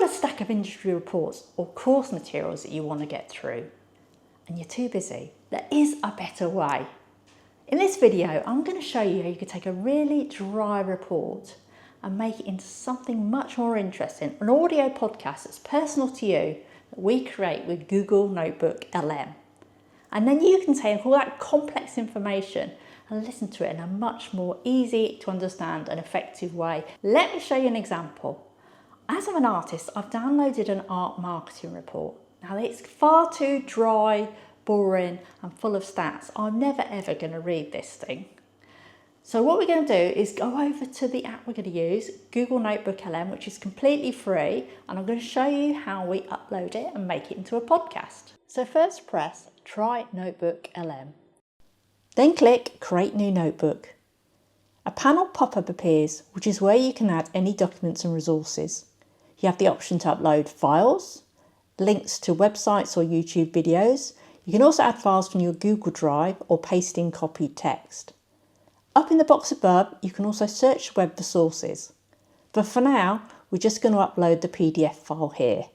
got a stack of industry reports or course materials that you want to get through and you're too busy, there is a better way. In this video, I'm going to show you how you can take a really dry report and make it into something much more interesting, an audio podcast that's personal to you that we create with Google NotebookLM. And then you can take all that complex information and listen to it in a much more easy to understand and effective way. Let me show you an example. As I'm an artist, I've downloaded an art marketing report. Now it's far too dry, boring and full of stats. I'm never ever going to read this thing. So what we're going to do is go over to the app we're going to use, Google NotebookLM, which is completely free, and I'm going to show you how we upload it and make it into a podcast. So first press Try NotebookLM. Then click Create New Notebook. A panel pop-up appears, which is where you can add any documents and resources. You have the option to upload files, links to websites or YouTube videos. You can also add files from your Google Drive or paste in copied text. Up in the box above, you can also search the web for sources. But for now, we're just going to upload the PDF file here.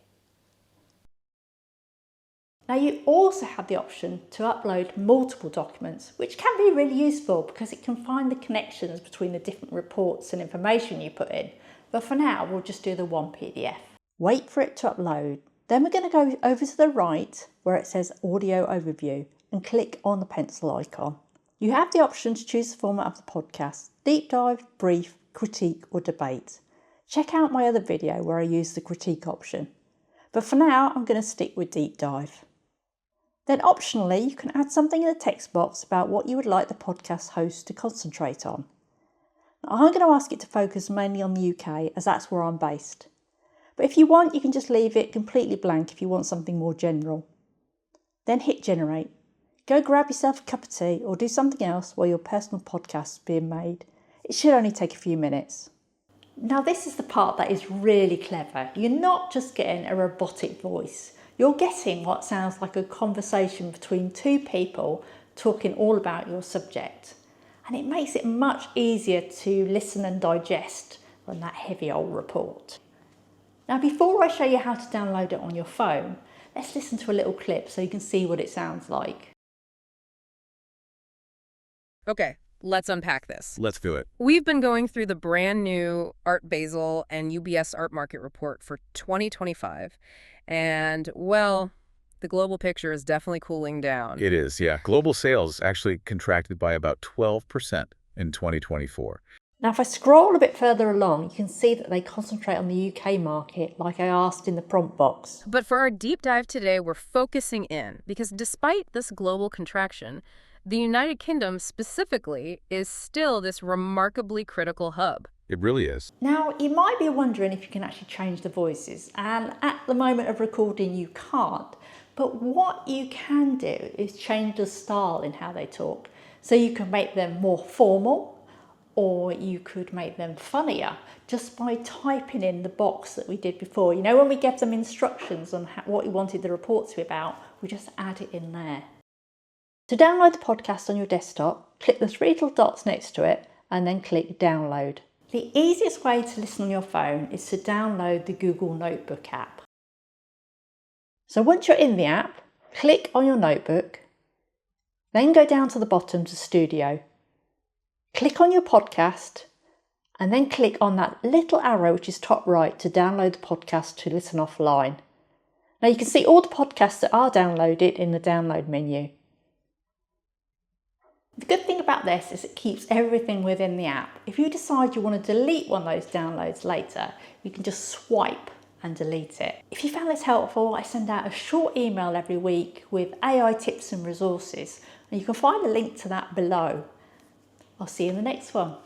Now you also have the option to upload multiple documents, which can be really useful because it can find the connections between the different reports and information you put in. But for now, we'll just do the one PDF. Wait for it to upload. Then we're going to go over to the right where it says Audio Overview and click on the pencil icon. You have the option to choose the format of the podcast: deep dive, brief, critique or debate. Check out my other video where I use the critique option. But for now, I'm going to stick with deep dive. Then optionally, you can add something in the text box about what you would like the podcast host to concentrate on. Now, I'm going to ask it to focus mainly on the UK as that's where I'm based. But if you want, you can just leave it completely blank if you want something more general. Then hit generate. Go grab yourself a cup of tea or do something else while your personal podcast is being made. It should only take a few minutes. Now this is the part that is really clever. You're not just getting a robotic voice. You're getting what sounds like a conversation between two people talking all about your subject. And it makes it much easier to listen and digest than that heavy old report. Now before I show you how to download it on your phone, let's listen to a little clip so you can see what it sounds like. Okay, let's unpack this. Let's do it. We've been going through the brand new Art Basel and UBS Art Market Report for 2025. And, well, the global picture is definitely cooling down. It is, yeah. Global sales actually contracted by about 12% in 2024. Now if I scroll a bit further along, you can see that they concentrate on the UK market like I asked in the prompt box. But for our deep dive today, we're focusing in because despite this global contraction, the United Kingdom specifically is still this remarkably critical hub. It really is. Now, you might be wondering if you can actually change the voices, and at the moment of recording you can't. But what you can do is change the style in how they talk. So you can make them more formal, or you could make them funnier just by typing in the box that we did before. You know, when we gave them instructions on what you wanted the report to be about, we just add it in there. To download the podcast on your desktop, click the three little dots next to it and then click download. The easiest way to listen on your phone is to download the Google Notebook app. So once you're in the app, click on your notebook, then go down to the bottom to Studio. Click on your podcast and then click on that little arrow which is top right to download the podcast to listen offline. Now you can see all the podcasts that are downloaded in the download menu. The good thing about this is it keeps everything within the app. If you decide you want to delete one of those downloads later, you can just swipe and delete it. If you found this helpful, I send out a short email every week with AI tips and resources, and you can find a link to that below. I'll see you in the next one.